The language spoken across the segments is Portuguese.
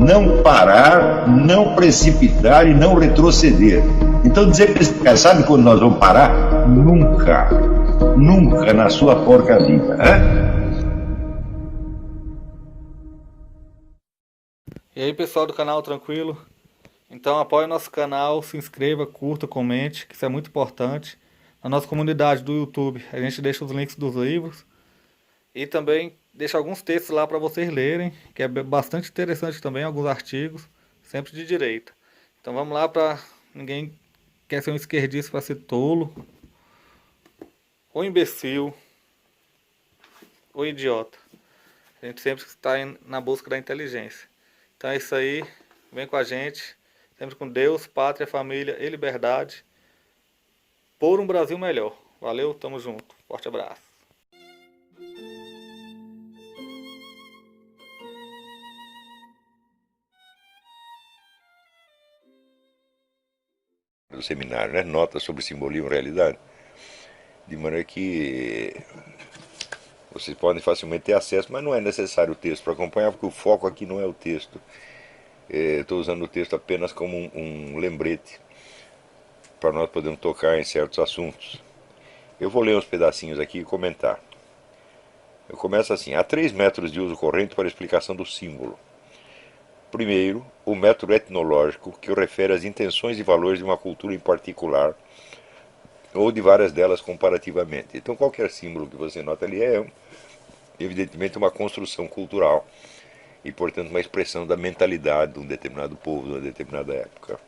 não parar, não precipitar e não retroceder. Então dizer para esse cara, sabe quando nós vamos parar? Nunca. Nunca na sua porca vida. E aí, pessoal do canal, tranquilo? Então apoie o nosso canal, se inscreva, curta, comente, que isso é muito importante. Na nossa comunidade do YouTube a gente deixa os links dos livros e também deixa alguns textos lá para vocês lerem, que é bastante interessante também, alguns artigos, sempre de direita. Então vamos lá, para ninguém quer ser um esquerdista para ser tolo, ou imbecil, ou idiota. A gente sempre está na busca da inteligência. Então é isso aí, vem com a gente, sempre com Deus, pátria, família e liberdade, por um Brasil melhor. Valeu, tamo junto, forte abraço. Do seminário, né? Notas sobre simbolismo e realidade, de maneira que vocês podem facilmente ter acesso, mas não é necessário o texto para acompanhar, porque o foco aqui não é o texto. Estou usando o texto apenas como um lembrete para nós podermos tocar em certos assuntos. Eu vou ler uns pedacinhos aqui e comentar. Eu começo assim: há 3 métodos de uso corrente para a explicação do símbolo. Primeiro, o método etnológico, que refere às intenções e valores de uma cultura em particular, ou de várias delas comparativamente. Então qualquer símbolo que você nota ali é, evidentemente, uma construção cultural e, portanto, uma expressão da mentalidade de um determinado povo, de uma determinada época.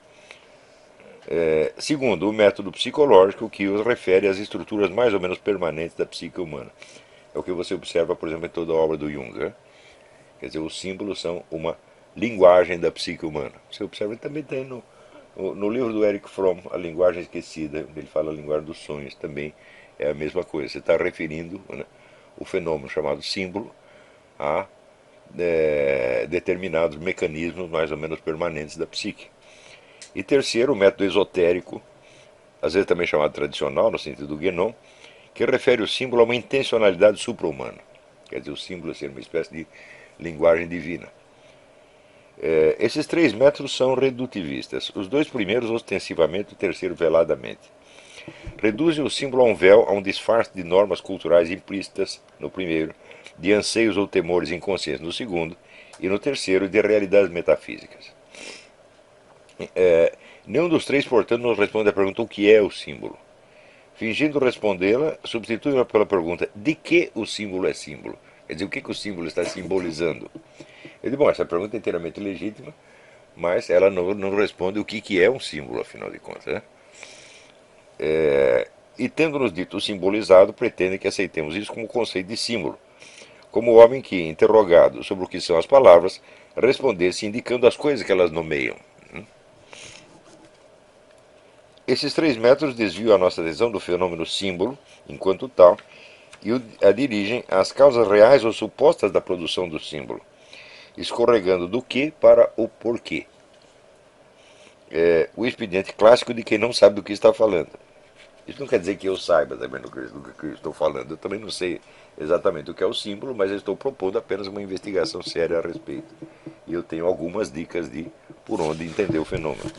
Segundo, o método psicológico, que os refere às estruturas mais ou menos permanentes da psique humana. É o que você observa, por exemplo, em toda a obra do Jung. Né? Quer dizer, os símbolos são uma linguagem da psique humana. Você observa, também tem no livro do Erich Fromm, A Linguagem Esquecida, ele fala a linguagem dos sonhos, também é a mesma coisa. Você está referindo, né, o fenômeno chamado símbolo a determinados mecanismos mais ou menos permanentes da psique. E terceiro, o método esotérico, às vezes também chamado tradicional, no sentido do Guénon, que refere o símbolo a uma intencionalidade supra-humana. Quer dizer, o símbolo ser uma espécie de linguagem divina. Esses 3 métodos são redutivistas. Os 2 primeiros ostensivamente, o terceiro veladamente. Reduzem o símbolo a um véu, a um disfarce de normas culturais implícitas, no primeiro, de anseios ou temores inconscientes, no segundo, e no terceiro, de realidades metafísicas. Nenhum dos 3, portanto, nos responde à pergunta: o que é o símbolo? Fingindo respondê-la, substitui-a pela pergunta: de que o símbolo é símbolo? Quer dizer, o que o símbolo está simbolizando? Eu digo, bom, essa pergunta é inteiramente legítima, mas ela não responde o que é um símbolo, afinal de contas. Né? E tendo-nos dito o simbolizado, pretende que aceitemos isso como conceito de símbolo, como o homem que, interrogado sobre o que são as palavras, respondesse indicando as coisas que elas nomeiam. Esses 3 métodos desviam a nossa atenção do fenômeno símbolo, enquanto tal, e a dirigem às causas reais ou supostas da produção do símbolo, escorregando do que para o porquê. O expediente clássico de quem não sabe do que está falando. Isso não quer dizer que eu saiba também do que eu estou falando. Eu também não sei exatamente o que é o símbolo, mas eu estou propondo apenas uma investigação séria a respeito. E eu tenho algumas dicas de por onde entender o fenômeno.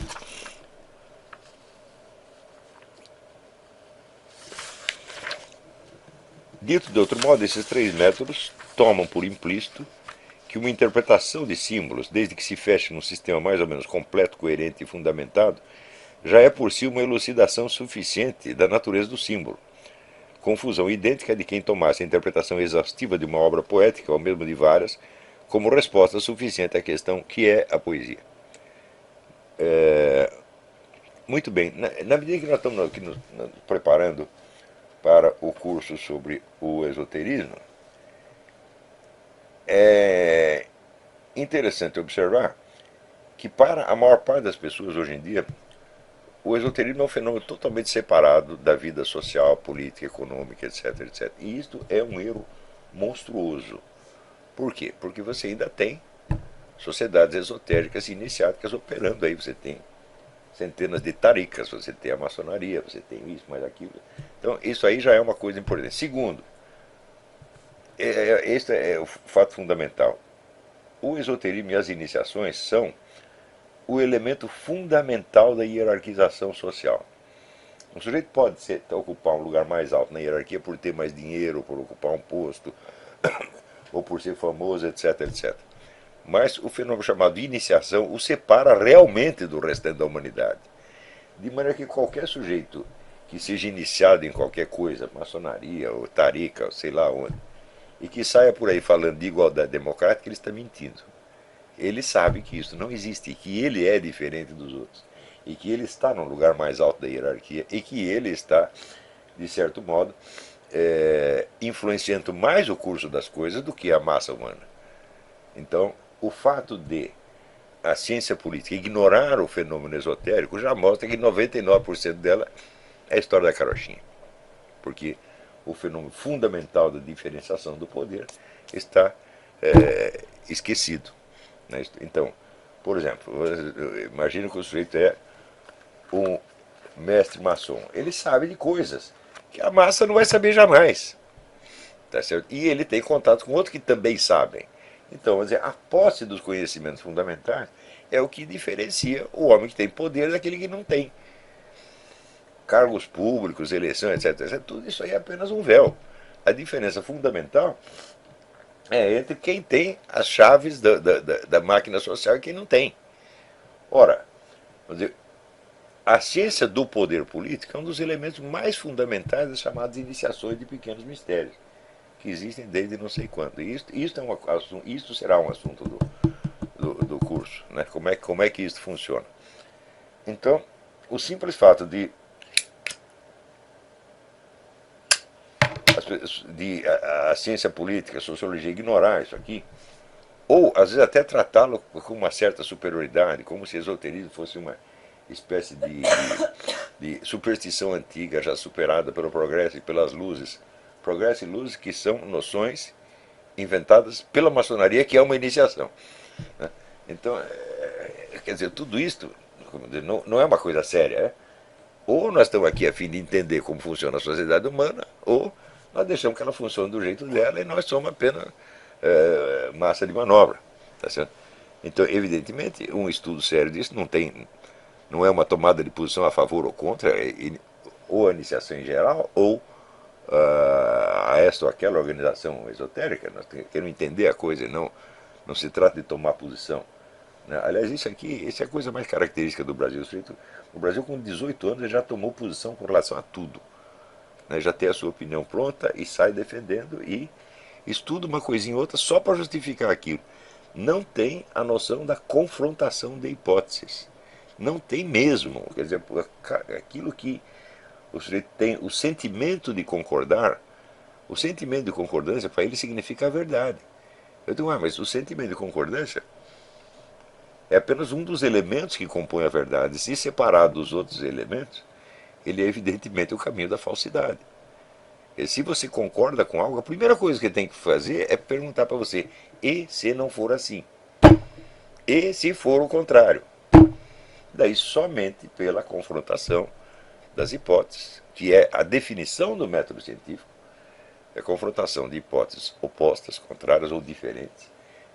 Dito de outro modo, esses 3 métodos tomam por implícito que uma interpretação de símbolos, desde que se feche num sistema mais ou menos completo, coerente e fundamentado, já é por si uma elucidação suficiente da natureza do símbolo. Confusão idêntica de quem tomasse a interpretação exaustiva de uma obra poética, ou mesmo de várias, como resposta suficiente à questão que é a poesia. Muito bem, na medida que nós estamos aqui nos preparando para o curso sobre o esoterismo, é interessante observar que para a maior parte das pessoas hoje em dia, o esoterismo é um fenômeno totalmente separado da vida social, política, econômica, etc, etc. E isto é um erro monstruoso. Por quê? Porque você ainda tem sociedades esotéricas e iniciáticas operando aí. Você tem centenas de taricas, você tem a maçonaria, você tem isso, mais aquilo. Então, isso aí já é uma coisa importante. Segundo, este é o fato fundamental. o esoterismo e as iniciações são o elemento fundamental da hierarquização social. Um sujeito pode ocupar um lugar mais alto na hierarquia por ter mais dinheiro, por ocupar um posto, ou por ser famoso, etc, etc. Mas o fenômeno chamado de iniciação o separa realmente do restante da humanidade. De maneira que qualquer sujeito que seja iniciado em qualquer coisa, maçonaria, ou tarica, ou sei lá onde, e que saia por aí falando de igualdade democrática, ele está mentindo. Ele sabe que isso não existe, que ele é diferente dos outros, e que ele está no lugar mais alto da hierarquia, e que ele está, de certo modo, influenciando mais o curso das coisas do que a massa humana. Então, o fato de a ciência política ignorar o fenômeno esotérico já mostra que 99% dela é a história da carochinha. Porque o fenômeno fundamental da diferenciação do poder está esquecido. Né? Então, por exemplo, imagina que o sujeito é um mestre maçom. Ele sabe de coisas que a massa não vai saber jamais. Tá certo? E ele tem contato com outros que também sabem. Então, vamos dizer, a posse dos conhecimentos fundamentais é o que diferencia o homem que tem poder daquele que não tem. Cargos públicos, eleições, etc, etc. Tudo isso aí é apenas um véu. A diferença fundamental é entre quem tem as chaves da máquina social e quem não tem. Ora, vamos dizer, a ciência do poder político é um dos elementos mais fundamentais das chamadas iniciações de pequenos mistérios, que existem desde não sei quando. E isto será um assunto do curso, né? Como é que isso funciona. Então, o simples fato de a ciência política, a sociologia ignorar isso aqui, ou às vezes até tratá-lo com uma certa superioridade, como se esoterismo fosse uma espécie de superstição antiga, já superada pelo progresso e pelas luzes. Progresso e luzes que são noções inventadas pela maçonaria, que é uma iniciação. Né? Então, quer dizer, tudo isto não é uma coisa séria. Ou nós estamos aqui a fim de entender como funciona a sociedade humana, ou nós deixamos que ela funcione do jeito dela e nós somos apenas massa de manobra. Tá certo? Então, evidentemente, um estudo sério disso não é uma tomada de posição a favor ou contra, ou a iniciação em geral, ou a esta ou aquela organização esotérica. Nós queremos entender a coisa e não se trata de tomar posição. Né? Aliás, isso é a coisa mais característica do Brasil. O Brasil, com 18 anos, já tomou posição com relação a tudo. Né? Já tem a sua opinião pronta e sai defendendo e estuda uma coisinha ou outra só para justificar aquilo. Não tem a noção da confrontação de hipóteses. Não tem mesmo. Quer dizer, aquilo que o sujeito tem, o sentimento de concordar, o sentimento de concordância para ele significa a verdade. Eu digo, mas o sentimento de concordância é apenas um dos elementos que compõem a verdade. Se separado dos outros elementos, ele é evidentemente o caminho da falsidade. E se você concorda com algo, a primeira coisa que tem que fazer é perguntar para você, e se não for assim? E se for o contrário? Daí somente pela confrontação das hipóteses, que é a definição do método científico, é a confrontação de hipóteses opostas, contrárias ou diferentes.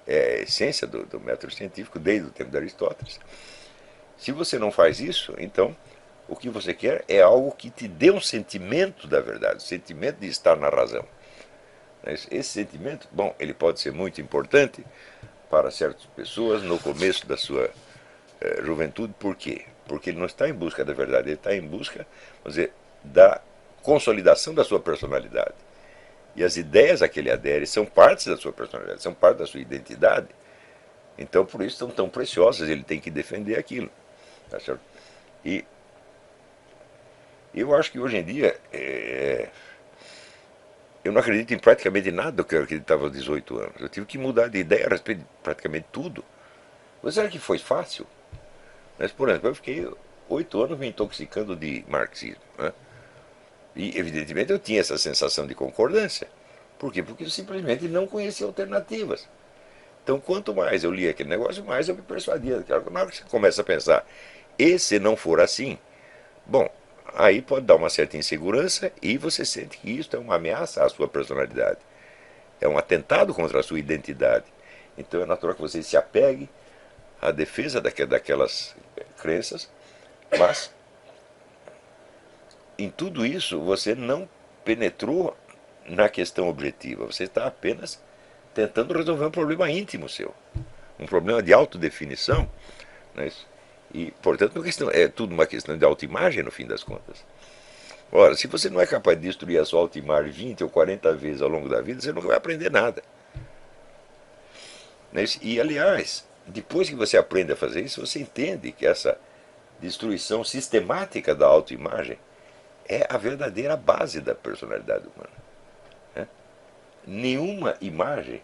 É a essência do método científico desde o tempo de Aristóteles. Se você não faz isso, então o que você quer é algo que te dê um sentimento da verdade, o sentimento de estar na razão. Esse sentimento, bom, ele pode ser muito importante para certas pessoas no começo da sua juventude. Por quê? Porque ele não está em busca da verdade, ele está em busca, vamos dizer, da consolidação da sua personalidade. E as ideias a que ele adere são partes da sua personalidade, são parte da sua identidade. Então, por isso, são tão preciosas, ele tem que defender aquilo. Tá certo? E eu acho que hoje em dia, eu não acredito em praticamente nada do que eu acreditava aos 18 anos. Eu tive que mudar de ideia a respeito de praticamente tudo. Mas será que foi fácil? Mas, por exemplo, eu fiquei 8 anos me intoxicando de marxismo. Né? E, evidentemente, eu tinha essa sensação de concordância. Por quê? Porque eu simplesmente não conhecia alternativas. Então, quanto mais eu lia aquele negócio, mais eu me persuadia. Na hora que você começa a pensar, e se não for assim? Bom, aí pode dar uma certa insegurança e você sente que isso é uma ameaça à sua personalidade. É um atentado contra a sua identidade. Então é natural que você se apegue à defesa daquelas crenças, mas em tudo isso você não penetrou na questão objetiva, você está apenas tentando resolver um problema íntimo seu, um problema de autodefinição, não é isso? E, portanto, é tudo uma questão de autoimagem, no fim das contas. Ora, se você não é capaz de destruir a sua autoimagem 20 ou 40 vezes ao longo da vida, você nunca vai aprender nada. Não é isso? E, aliás, depois que você aprende a fazer isso, você entende que essa destruição sistemática da autoimagem é a verdadeira base da personalidade humana. Né? Nenhuma imagem,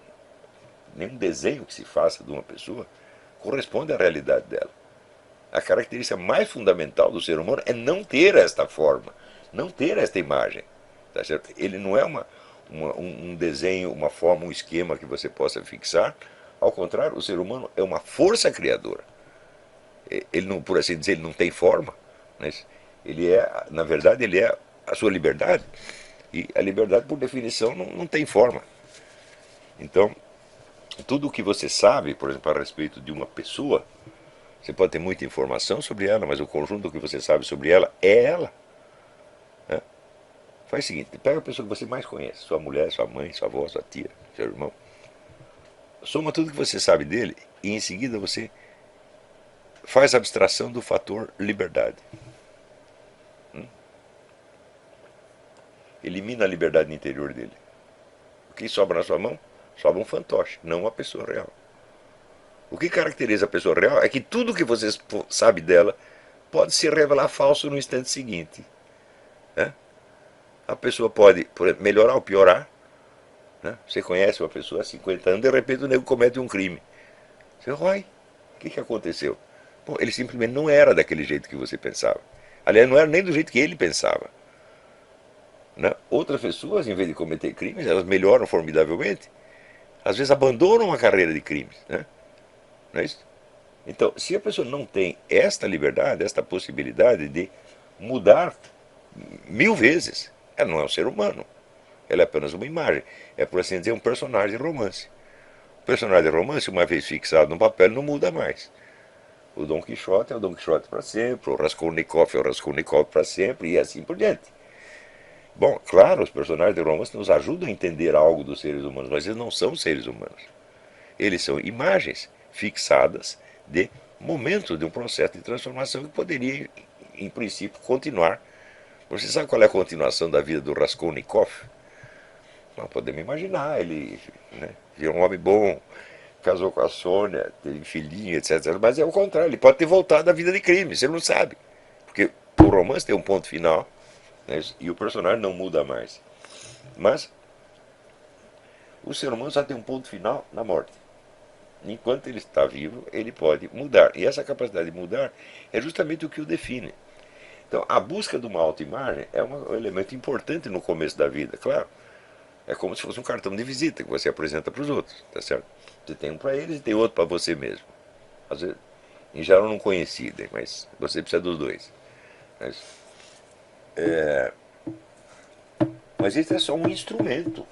nenhum desenho que se faça de uma pessoa corresponde à realidade dela. A característica mais fundamental do ser humano é não ter esta forma, não ter esta imagem. Tá certo? Ele não é um desenho, uma forma, um esquema que você possa fixar. Ao contrário, o ser humano é uma força criadora. Ele não, por assim dizer, ele não tem forma, mas ele é, na verdade, ele é a sua liberdade. E a liberdade, por definição, não tem forma. Então, tudo o que você sabe, por exemplo, a respeito de uma pessoa, você pode ter muita informação sobre ela, mas o conjunto que você sabe sobre ela é ela. Né? Faz o seguinte, pega a pessoa que você mais conhece, sua mulher, sua mãe, sua avó, sua tia, seu irmão. Soma tudo que você sabe dele e em seguida você faz abstração do fator liberdade. Elimina a liberdade interior dele. O que sobra na sua mão? Sobra um fantoche, não uma pessoa real. O que caracteriza a pessoa real é que tudo que você sabe dela pode se revelar falso no instante seguinte. Né? A pessoa pode, por exemplo, melhorar ou piorar. Né? Você conhece uma pessoa há 50 anos, de repente o nego comete um crime. Você vai, o que aconteceu? Bom, ele simplesmente não era daquele jeito que você pensava. Aliás, não era nem do jeito que ele pensava. Né? Outras pessoas, em vez de cometer crimes, elas melhoram formidavelmente. Às vezes abandonam a carreira de crimes. Né? Não é isso? Então, se a pessoa não tem esta liberdade, esta possibilidade de mudar 1000 vezes, ela não é um ser humano. Ela é apenas uma imagem. É, por assim dizer, um personagem de romance. O personagem de romance, uma vez fixado no papel, não muda mais. O Dom Quixote é o Dom Quixote para sempre, o Raskolnikov é o Raskolnikov para sempre, e assim por diante. Bom, claro, os personagens de romance nos ajudam a entender algo dos seres humanos, mas eles não são seres humanos. Eles são imagens fixadas de momentos de um processo de transformação que poderia, em princípio, continuar. Você sabe qual é a continuação da vida do Raskolnikov? Nós podemos imaginar, ele, né, virou um homem bom, casou com a Sônia, teve filhinho, etc. Mas é o contrário, ele pode ter voltado à vida de crime, você não sabe. Porque o romance tem um ponto final, né, e o personagem não muda mais. Mas o ser humano só tem um ponto final na morte. Enquanto ele está vivo, ele pode mudar. E essa capacidade de mudar é justamente o que o define. Então, a busca de uma autoimagem é um elemento importante no começo da vida, claro. É como se fosse um cartão de visita que você apresenta para os outros, tá certo? Você tem um para eles e tem outro para você mesmo. Às vezes, em geral não coincidem, mas você precisa dos dois. Mas isso é só um instrumento.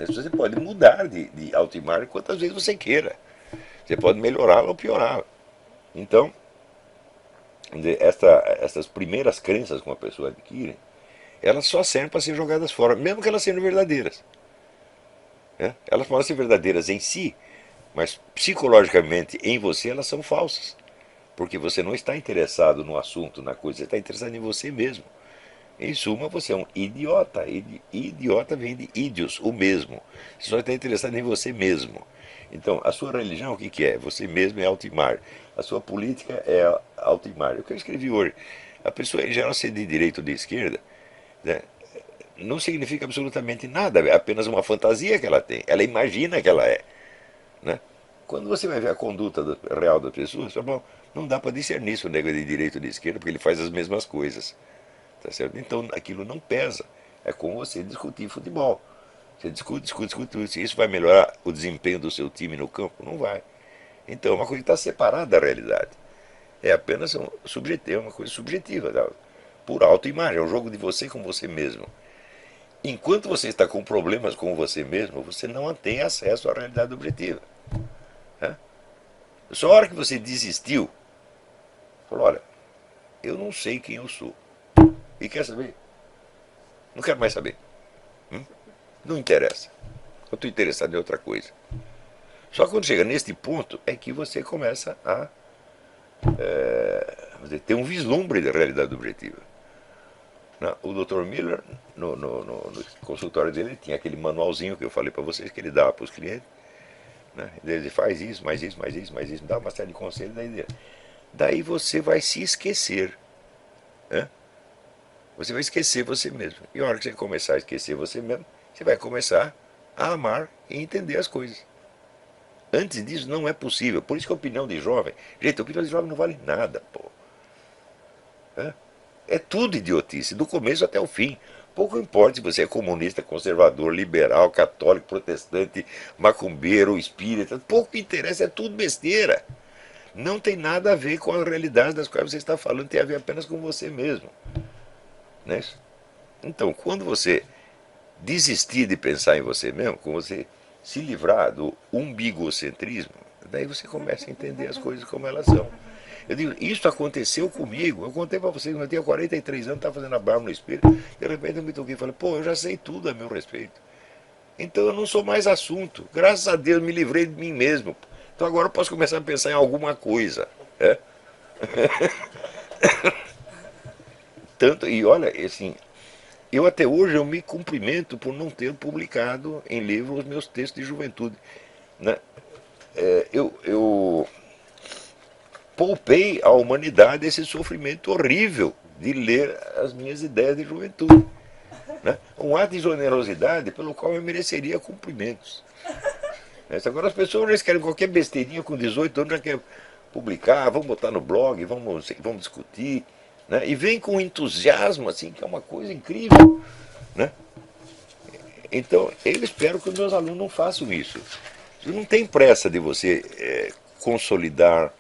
Você pode mudar de autoimagem quantas vezes você queira. Você pode melhorá-la ou piorá-la. Então, essas primeiras crenças que uma pessoa adquire, elas só servem para ser jogadas fora, mesmo que elas sejam verdadeiras. Elas podem ser verdadeiras em si, mas psicologicamente em você elas são falsas. Porque você não está interessado no assunto, na coisa, você está interessado em você mesmo. Em suma, você é um idiota. Idiota vem de ídios, o mesmo. Você só está interessado em você mesmo. Então, a sua religião, o que é? Você mesmo é autoimagem. A sua política é autoimagem. O que eu escrevi hoje, a pessoa em geral ser de direita ou de esquerda, né, não significa absolutamente nada, é apenas uma fantasia que ela tem. Ela imagina que ela é. Né? Quando você vai ver a conduta real da pessoa, você fala, bom, não dá para discernir se o nego é de direita ou de esquerda, porque ele faz as mesmas coisas. Tá certo? Então aquilo não pesa. É como você discutir futebol. Você discute. Se isso vai melhorar o desempenho do seu time no campo? Não vai. Então é uma coisa que está separada da realidade. É apenas uma coisa subjetiva, tá? Por autoimagem. É um jogo de você com você mesmo. Enquanto você está com problemas com você mesmo, você não tem acesso à realidade objetiva. Né? Só a hora que você desistiu, falou, olha, eu não sei quem eu sou. E quer saber? Não quero mais saber. Não interessa. Eu estou interessado em outra coisa. Só que quando chega neste ponto é que você começa a ter um vislumbre da realidade objetiva. O Dr. Miller, no consultório dele, ele tinha aquele manualzinho que eu falei para vocês, que ele dava para os clientes. Né? Ele faz isso, mais isso, mais isso, mais isso, dá uma série de conselhos. Daí você vai se esquecer. Né? Você vai esquecer você mesmo. E a hora que você começar a esquecer você mesmo, você vai começar a amar e entender as coisas. Antes disso não é possível. Por isso que a opinião de jovem... Gente, a opinião de jovem não vale nada, pô. É tudo idiotice, do começo até o fim. Pouco importa se você é comunista, conservador, liberal, católico, protestante, macumbeiro, espírita. Pouco interessa, é tudo besteira. Não tem nada a ver com a realidade das quais você está falando, tem a ver apenas com você mesmo. Não é isso? Então, quando você desistir de pensar em você mesmo, quando você se livrar do umbigocentrismo, daí você começa a entender as coisas como elas são. Eu digo, isso aconteceu comigo. Eu contei para vocês, eu tinha 43 anos, estava fazendo a barba no espelho. De repente eu me toquei e falei, pô, eu já sei tudo a meu respeito. Então eu não sou mais assunto. Graças a Deus me livrei de mim mesmo. Então agora eu posso começar a pensar em alguma coisa. É? Tanto, e olha, assim, eu até hoje eu me cumprimento por não ter publicado em livro os meus textos de juventude. Né? Eu poupei à humanidade esse sofrimento horrível de ler as minhas ideias de juventude. Né? Um ato de generosidade pelo qual eu mereceria cumprimentos. Agora as pessoas já querem qualquer besteirinha com 18 anos, já querem publicar, vamos botar no blog, vamos discutir. Né? E vem com entusiasmo, assim, que é uma coisa incrível. Né? Então, eu espero que os meus alunos não façam isso. Não tem pressa de você consolidar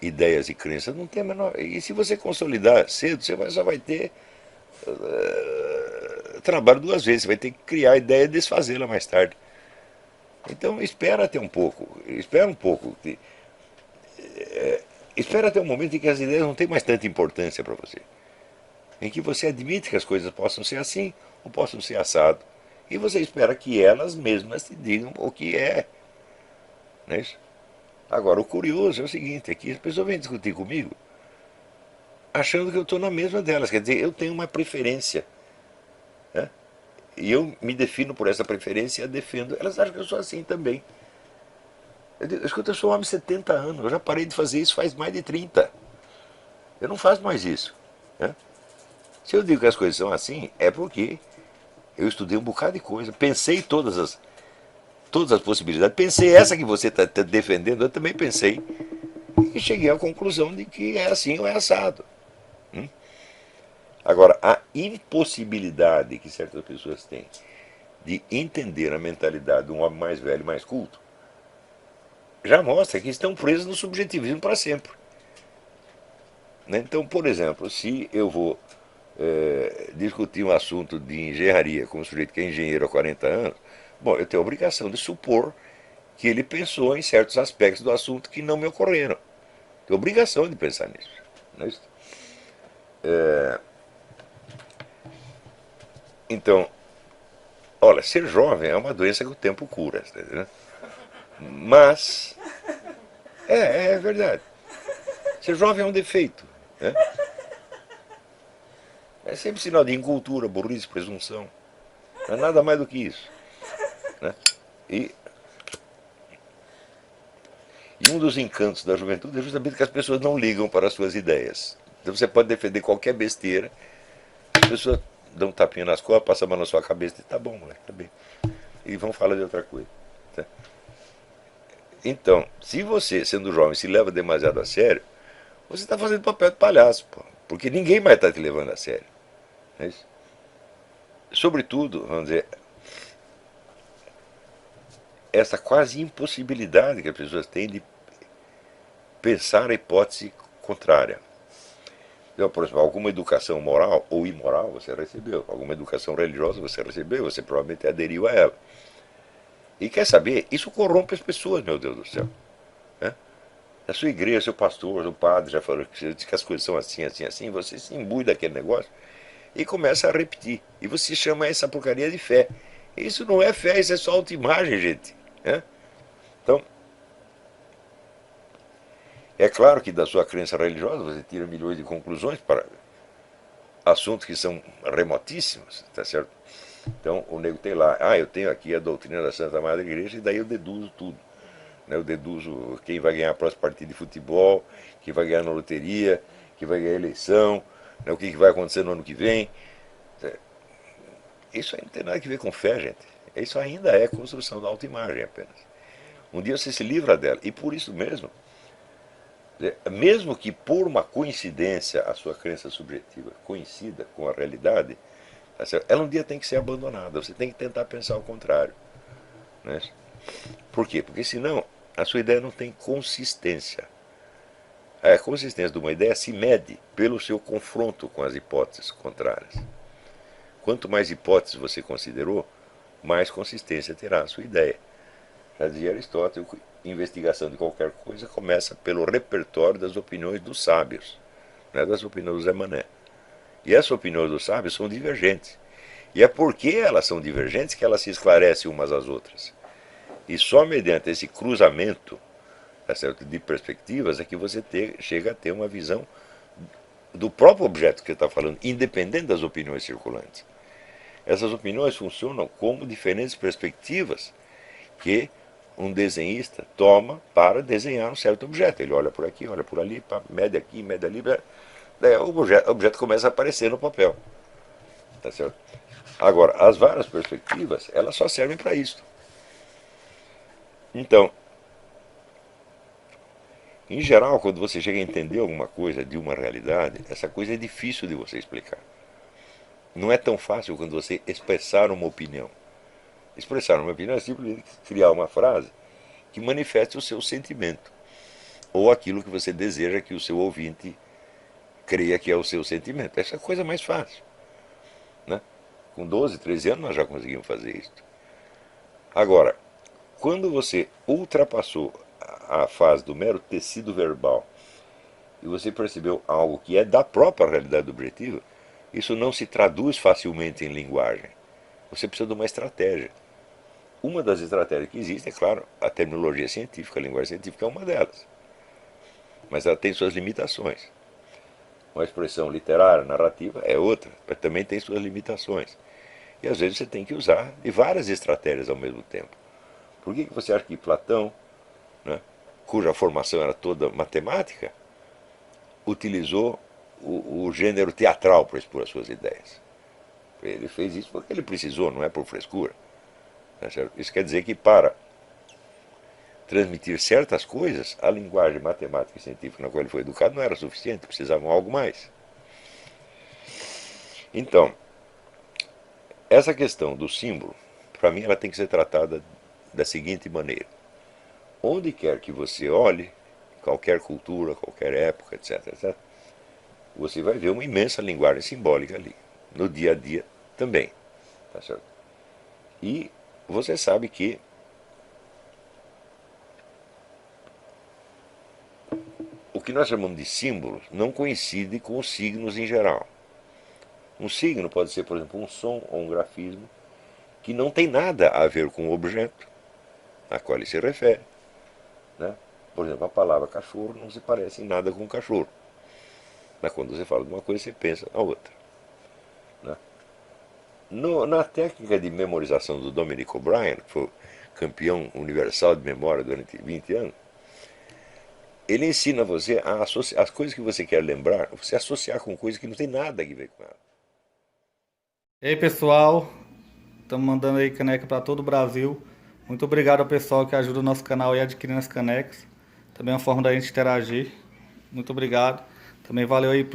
ideias e crenças, não tem a menor. E se você consolidar cedo, você só vai ter trabalho duas vezes, você vai ter que criar a ideia e desfazê-la mais tarde. Então espera até um pouco, espera um pouco. Espera até um momento em que as ideias não têm mais tanta importância para você. Em que você admite que as coisas possam ser assim ou possam ser assado. E você espera que elas mesmas te digam o que é. Não é isso? Agora, o curioso é o seguinte, é que as pessoas vêm discutir comigo achando que eu estou na mesma delas. Quer dizer, eu tenho uma preferência. Né? E eu me defino por essa preferência e a defendo. Elas acham que eu sou assim também. Eu digo, escuta, eu sou um homem de 70 anos, eu já parei de fazer isso faz mais de 30. Eu não faço mais isso. Né? Se eu digo que as coisas são assim, é porque eu estudei um bocado de coisa, pensei todas as possibilidades, pensei essa que você está defendendo, eu também pensei. E cheguei à conclusão de que é assim ou é assado. Agora, a impossibilidade que certas pessoas têm de entender a mentalidade de um homem mais velho, mais culto, já mostra que estão presos no subjetivismo para sempre. Né? Então, por exemplo, se eu vou discutir um assunto de engenharia com um sujeito que é engenheiro há 40 anos, bom, eu tenho a obrigação de supor que ele pensou em certos aspectos do assunto que não me ocorreram. Tenho obrigação de pensar nisso. Não é isso? Então, olha, ser jovem é uma doença que o tempo cura. Né? Mas, é verdade. Ser jovem é um defeito. Né? É sempre sinal de incultura, burrice, presunção. Não é nada mais do que isso. Né? E um dos encantos da juventude é justamente que as pessoas não ligam para as suas ideias. Então você pode defender qualquer besteira, as pessoas dão um tapinha nas costas, passam a mão na sua cabeça e dizem, tá bom, moleque, tá bem. E vão falar de outra coisa. Tá? Então, se você, sendo jovem, se leva demasiado a sério, você está fazendo papel de palhaço, pô, porque ninguém mais está te levando a sério. É isso? Sobretudo, vamos dizer, essa quase impossibilidade que as pessoas têm de pensar a hipótese contrária. Então, por exemplo, alguma educação moral ou imoral você recebeu, alguma educação religiosa você recebeu, você provavelmente aderiu a ela. E quer saber? Isso corrompe as pessoas, meu Deus do céu. Né? A sua igreja, seu pastor, o padre já falou que as coisas são assim, assim, assim, você se imbui daquele negócio e começa a repetir. E você chama essa porcaria de fé. Isso não é fé, isso é só autoimagem, gente. Né? Então, é claro que da sua crença religiosa você tira milhões de conclusões para assuntos que são remotíssimos, tá certo? Então o nego tem lá, eu tenho aqui a doutrina da Santa Madre Igreja e daí eu deduzo tudo. Né? Eu deduzo quem vai ganhar a próxima partida de futebol, quem vai ganhar na loteria, quem vai ganhar a eleição, né? O que vai acontecer no ano que vem. Isso aí não tem nada a ver com fé, gente. Isso ainda é construção da autoimagem apenas. Um dia você se livra dela. E por isso mesmo, mesmo que por uma coincidência a sua crença subjetiva coincida com a realidade, ela um dia tem que ser abandonada. Você tem que tentar pensar o contrário. Né? Por quê? Porque senão a sua ideia não tem consistência. A consistência de uma ideia se mede pelo seu confronto com as hipóteses contrárias. Quanto mais hipóteses você considerou, mais consistência terá a sua ideia. Já dizia Aristóteles, investigação de qualquer coisa começa pelo repertório das opiniões dos sábios, não é das opiniões do Zé Mané. E essas opiniões dos sábios são divergentes. E é porque elas são divergentes que elas se esclarecem umas às outras. E só mediante esse cruzamento, tá certo, de perspectivas é que você chega a ter uma visão do próprio objeto que você está falando, independente das opiniões circulantes. Essas opiniões funcionam como diferentes perspectivas que um desenhista toma para desenhar um certo objeto. Ele olha por aqui, olha por ali, mede aqui, mede ali, daí o objeto começa a aparecer no papel. Tá certo? Agora, as várias perspectivas, elas só servem para isso. Então, em geral, quando você chega a entender alguma coisa de uma realidade, essa coisa é difícil de você explicar. Não é tão fácil quando você expressar uma opinião. Expressar uma opinião é simplesmente criar uma frase que manifeste o seu sentimento, ou aquilo que você deseja que o seu ouvinte creia que é o seu sentimento. Essa é a coisa mais fácil. Né? Com 12, 13 anos nós já conseguimos fazer isso. Agora, quando você ultrapassou a fase do mero tecido verbal e você percebeu algo que é da própria realidade objetiva, isso não se traduz facilmente em linguagem. Você precisa de uma estratégia. Uma das estratégias que existe, é claro, a terminologia científica, a linguagem científica é uma delas. Mas ela tem suas limitações. Uma expressão literária, narrativa, é outra, mas também tem suas limitações. E às vezes você tem que usar de várias estratégias ao mesmo tempo. Por que você acha que Platão, né, cuja formação era toda matemática, utilizou o gênero teatral para expor as suas ideias? Ele fez isso porque ele precisou, não é por frescura. Tá certo? Isso quer dizer que para transmitir certas coisas, a linguagem matemática e científica na qual ele foi educado não era suficiente, precisavam algo mais. Então, essa questão do símbolo, para mim, ela tem que ser tratada da seguinte maneira. Onde quer que você olhe, qualquer cultura, qualquer época, etc., etc., você vai ver uma imensa linguagem simbólica ali. No dia a dia também. Tá certo? E você sabe que o que nós chamamos de símbolos não coincide com os signos em geral. Um signo pode ser, por exemplo, um som ou um grafismo que não tem nada a ver com o objeto a qual ele se refere. Né? Por exemplo, a palavra cachorro não se parece em nada com cachorro. Mas quando você fala de uma coisa, você pensa na outra. Né? Na técnica de memorização do Dominic O'Brien, que foi campeão universal de memória durante 20 anos, ele ensina você a associar as coisas que você quer lembrar, você associar com coisas que não tem nada a ver com ela. E aí, pessoal, estamos mandando aí caneca para todo o Brasil. Muito obrigado ao pessoal que ajuda o nosso canal e adquirindo as canecas. Também é uma forma da gente interagir. Muito obrigado. Também valeu aí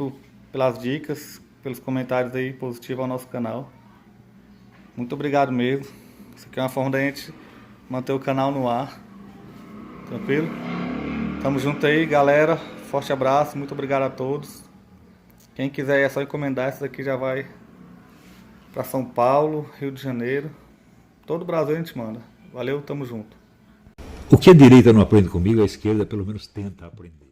pelas dicas, pelos comentários aí positivos ao nosso canal. Muito obrigado mesmo. Isso aqui é uma forma da gente manter o canal no ar. Tranquilo? Tamo junto aí, galera. Forte abraço. Muito obrigado a todos. Quem quiser é só encomendar, esse daqui já vai para São Paulo, Rio de Janeiro. Todo o Brasil a gente manda. Valeu, tamo junto. O que a direita não aprende comigo, a esquerda pelo menos tenta aprender.